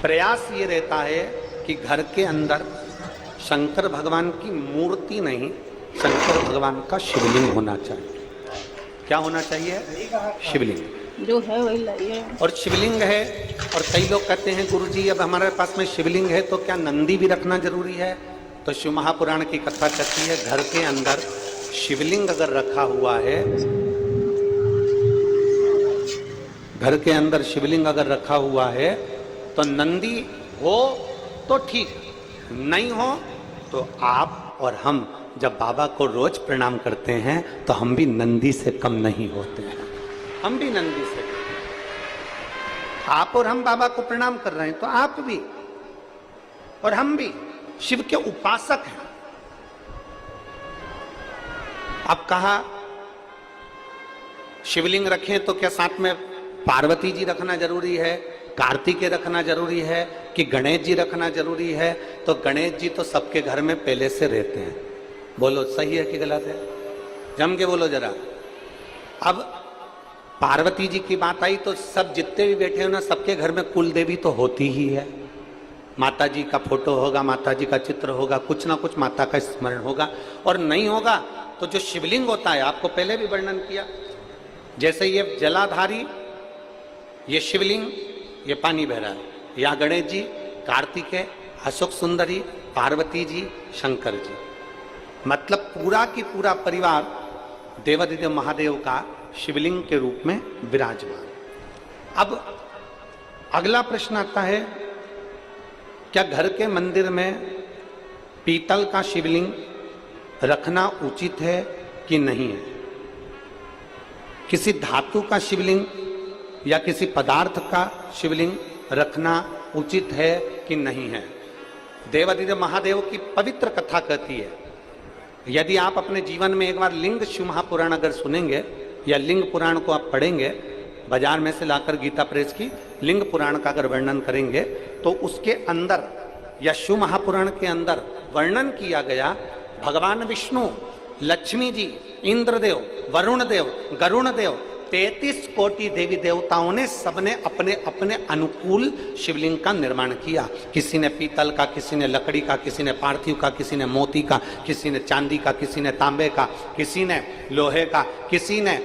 प्रयास ये रहता है कि घर के अंदर शंकर भगवान की मूर्ति नहीं, शंकर भगवान का शिवलिंग होना चाहिए। क्या होना चाहिए? शिवलिंग जो है वही लाइए। और शिवलिंग है, और कई लोग कहते हैं गुरुजी अब हमारे पास में शिवलिंग है तो क्या नंदी भी रखना जरूरी है? तो शिव महापुराण की कथा कहती है घर के अंदर शिवलिंग अगर रखा हुआ है, घर के अंदर शिवलिंग अगर रखा हुआ है तो नंदी हो तो ठीक, नहीं हो तो आप और हम जब बाबा को रोज प्रणाम करते हैं तो हम भी नंदी से कम नहीं होते हैं, हम भी नंदी से। आप और हम बाबा को प्रणाम कर रहे हैं तो आप भी और हम भी शिव के उपासक हैं। अब कहा शिवलिंग रखें तो क्या साथ में पार्वती जी रखना जरूरी है, कार्तिकेय रखना जरूरी है कि गणेश जी रखना जरूरी है? तो गणेश जी तो सबके घर में पहले से रहते हैं। बोलो सही है कि गलत है? जम के बोलो जरा। अब पार्वती जी की बात आई तो सब जितने भी बैठे हो ना, सबके घर में कुल देवी तो होती ही है। माता जी का फोटो होगा, माता जी का चित्र होगा, कुछ ना कुछ माता का स्मरण होगा। और नहीं होगा तो जो शिवलिंग होता है, आपको पहले भी वर्णन किया, जैसे ये जलाधारी, ये शिवलिंग, ये पानी बह रहा है, या गणेश जी, कार्तिकेय, अशोक सुंदरी, पार्वती जी, शंकर जी, मतलब पूरा की पूरा परिवार देवादिदेव महादेव का शिवलिंग के रूप में विराजमान। अब अगला प्रश्न आता है, क्या घर के मंदिर में पीतल का शिवलिंग रखना उचित है कि नहीं है? किसी धातु का शिवलिंग या किसी पदार्थ का शिवलिंग रखना उचित है कि नहीं है? देवादिदेव महादेव की पवित्र कथा कहती है, यदि आप अपने जीवन में एक बार लिंग शिव महापुराण अगर सुनेंगे या लिंग पुराण को आप पढ़ेंगे, बाजार में से लाकर गीता प्रेस की लिंग पुराण का अगर वर्णन करेंगे तो उसके अंदर या शिव महापुराण के अंदर वर्णन किया गया, भगवान विष्णु, लक्ष्मी जी, इंद्रदेव, वरुण देव, गरुण देव, 33 कोटि देवी देवताओं ने सबने अपने अपने अनुकूल शिवलिंग का निर्माण किया। किसी ने पीतल का, किसी ने लकड़ी का, किसी ने पार्थिव का, किसी ने मोती का, किसी ने चांदी का, किसी ने तांबे का, किसी ने लोहे का, किसी ने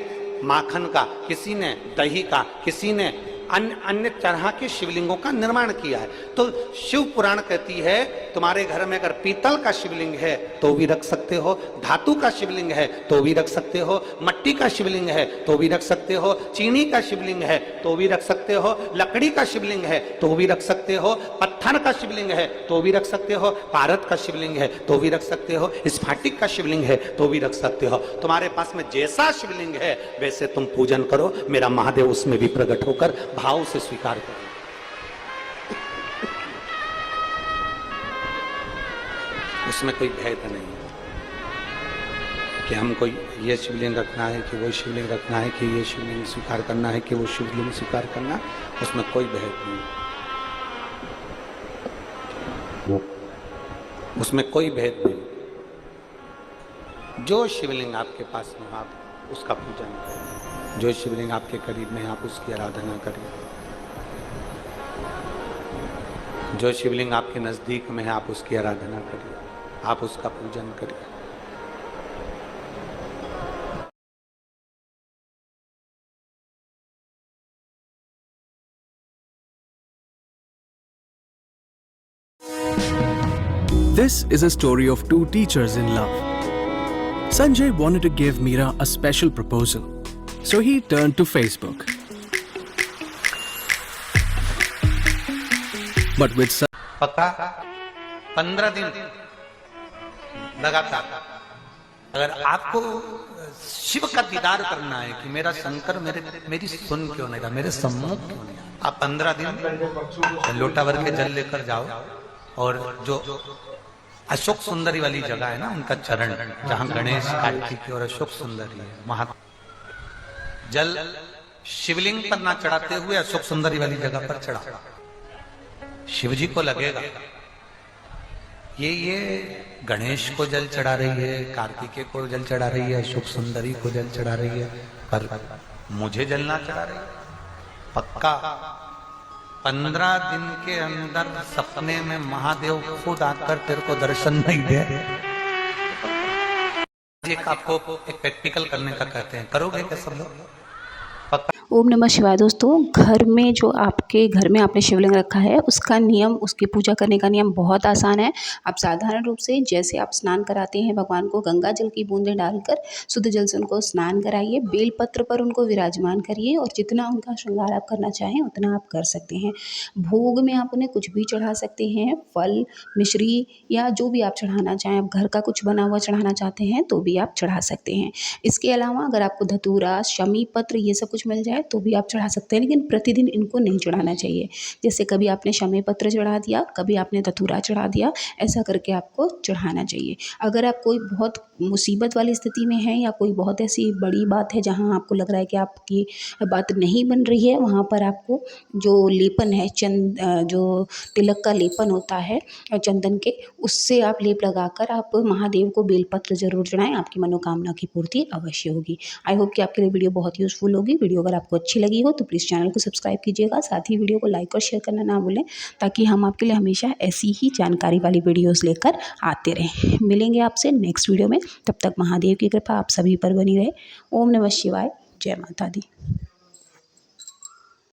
माखन का, किसी ने दही का, किसी ने अन्य अन्य तरह के शिवलिंगों का निर्माण किया है। तो शिव पुराण कहती है तुम्हारे घर में अगर पीतल का शिवलिंग है तो भी रख सकते हो, धातु का शिवलिंग है तो भी रख सकते हो, मट्टी का शिवलिंग है तो भी रख सकते हो, चीनी का शिवलिंग है तो भी रख सकते हो, लकड़ी का शिवलिंग है तो भी रख सकते हो, पत्थर का शिवलिंग है तो भी रख सकते हो, पारद का शिवलिंग है तो भी रख सकते हो, स्फाटिक का शिवलिंग है तो भी रख सकते हो। तुम्हारे पास में जैसा शिवलिंग है वैसे तुम पूजन करो, मेरा महादेव उसमें भी प्रकट होकर भाव से स्वीकार करो। उसमें कोई भेद नहीं है कि हमको ये शिवलिंग रखना है कि वो शिवलिंग रखना है, कि ये शिवलिंग स्वीकार करना है कि वो शिवलिंग स्वीकार करना, उसमें कोई भेद नहीं, उसमें कोई भेद नहीं। जो शिवलिंग आपके पास में आप उसका पूजन करें, जो शिवलिंग आपके करीब में आप उसकी आराधना करें, जो शिवलिंग आपके नजदीक में है आप उसकी आराधना करिए, आप उसका पूजन करिए। This is a story of two teachers in love. Sanjay wanted to give Meera a special proposal, so he turned to Facebook. But with पक्का 15 दिन लगातार अगर आपको शिव का दीदार करना है कि मेरा शंकर मेरी सुन क्यों नहीं रहा, मेरे सम्मुख क्यों नहीं, आप 15 दिन लोटा भर के जल लेकर जाओ और जो अशोक सुंदरी वाली जगह है ना, उनका चरण, जहां गणेश, कार्तिक और अशोक सुंदरी है, वहां जल शिवलिंग पर ना चढ़ाते हुए अशोक सुंदरी वाली जगह पर चढ़ा, शिव जी को लगेगा ये गणेश को जल चढ़ा रही है, कार्तिकेय को जल चढ़ा रही है, अशोक सुंदरी को जल चढ़ा रही है, पर मुझे जल ना चढ़ा रही है। पक्का 15 दिन के अंदर सपने में महादेव खुद आकर तेरे को दर्शन नहीं दे, एक आपको एक प्रैक्टिकल करने का कहते हैं, करोगे क्या सब लोग? पक्का? ओम नमः शिवाय। दोस्तों, घर में जो आपके घर में आपने शिवलिंग रखा है उसका नियम, उसकी पूजा करने का नियम बहुत आसान है। आप साधारण रूप से जैसे आप स्नान कराते हैं भगवान को, गंगा जल की बूंदें डालकर शुद्ध जल से उनको स्नान कराइए, बेलपत्र पर उनको विराजमान करिए और जितना उनका श्रृंगार आप करना चाहें उतना आप कर सकते हैं। भोग में आप उन्हें कुछ भी चढ़ा सकते हैं, फल, मिश्री या जो भी आप चढ़ाना चाहें। आप घर का कुछ बना हुआ चढ़ाना चाहते हैं तो भी आप चढ़ा सकते हैं। इसके अलावा अगर आपको धतूरा, शमी पत्र ये सब कुछ मिल जाए तो भी आप चढ़ा सकते हैं, लेकिन प्रतिदिन इनको नहीं चढ़ाना चाहिए। जैसे कभी आपने शमी पत्र चढ़ा दिया, कभी आपने धतूरा चढ़ा दिया, ऐसा करके आपको चढ़ाना चाहिए। अगर आप कोई बहुत मुसीबत वाली स्थिति में हैं या कोई बहुत ऐसी बड़ी बात है जहाँ आपको लग रहा है कि आपकी बात नहीं बन रही है, वहाँ पर आपको जो लेपन है, जो तिलक का लेपन होता है चंदन के, उससे आप लेप लगाकर आप महादेव को बेलपत्र जरूर चढ़ाएं, आपकी मनोकामना की पूर्ति अवश्य होगी। आई होप कि आपके लिए वीडियो बहुत यूजफुल होगी। वीडियो अगर आपको अच्छी लगी हो तो प्लीज़ चैनल को सब्सक्राइब कीजिएगा, साथ ही वीडियो को लाइक और शेयर करना ना भूलें, ताकि हम आपके लिए हमेशा ऐसी ही जानकारी वाली वीडियोस लेकर आते रहें। मिलेंगे आपसे नेक्स्ट वीडियो में, तब तक महादेव की कृपा आप सभी पर बनी रहे। ओम नमः शिवाय, जय माता दी।